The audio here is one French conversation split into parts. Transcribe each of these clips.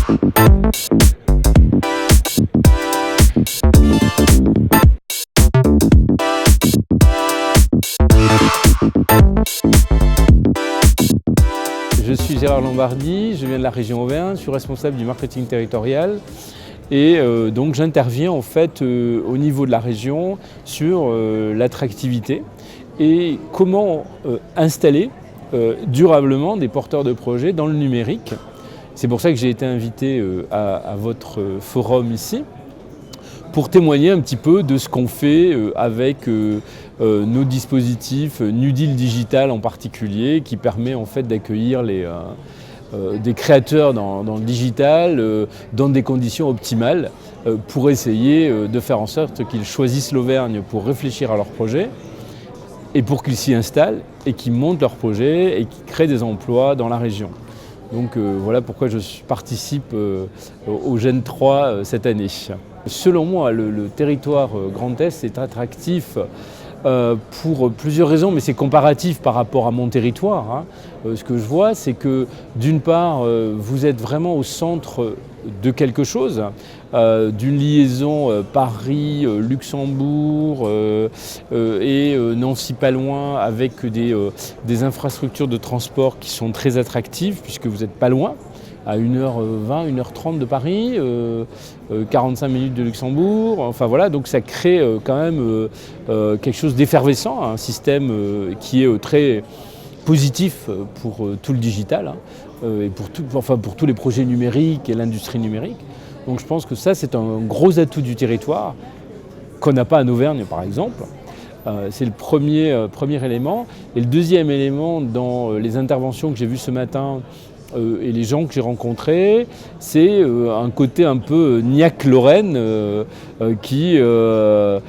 Je suis Gérard Lombardi, je viens de la région Auvergne, je suis responsable du marketing territorial et donc j'interviens en fait au niveau de la région sur l'attractivité et comment installer durablement des porteurs de projets dans le numérique. C'est pour ça que j'ai été invité à votre forum ici, pour témoigner un petit peu de ce qu'on fait avec nos dispositifs, New Deal Digital en particulier, qui permet en fait d'accueillir des créateurs dans le digital dans des conditions optimales pour essayer de faire en sorte qu'ils choisissent l'Auvergne pour réfléchir à leur projet et pour qu'ils s'y installent et qu'ils montent leur projet et qu'ils créent des emplois dans la région. Donc voilà pourquoi je participe au Gen 3 cette année. Selon moi, le territoire Grand Est est attractif pour plusieurs raisons, mais c'est comparatif par rapport à mon territoire. Ce que je vois, c'est que d'une part, vous êtes vraiment au centre de quelque chose, d'une liaison Paris-Luxembourg et Nancy pas loin, avec des infrastructures de transport qui sont très attractives, puisque vous n'êtes pas loin, à 1h20, 1h30 de Paris, 45 minutes de Luxembourg, enfin voilà, donc ça crée quand même quelque chose d'effervescent, un système qui est très positif pour tout le digital et pour tous les projets numériques et l'industrie numérique. Donc je pense que ça c'est un gros atout du territoire qu'on n'a pas en Auvergne par exemple. C'est le premier élément. Et le deuxième élément dans les interventions que j'ai vues ce matin et les gens que j'ai rencontrés, c'est un côté un peu niaque-Lorraine qui veut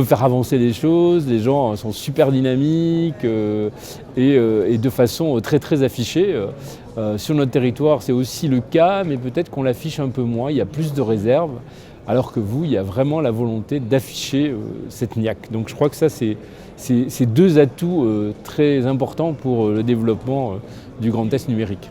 faire avancer les choses. Les gens sont super dynamiques et de façon très très affichée. Sur notre territoire, c'est aussi le cas, mais peut-être qu'on l'affiche un peu moins. Il y a plus de réserves, alors que vous, il y a vraiment la volonté d'afficher cette niaque. Donc je crois que ça, c'est deux atouts très importants pour le développement du Grand Est numérique.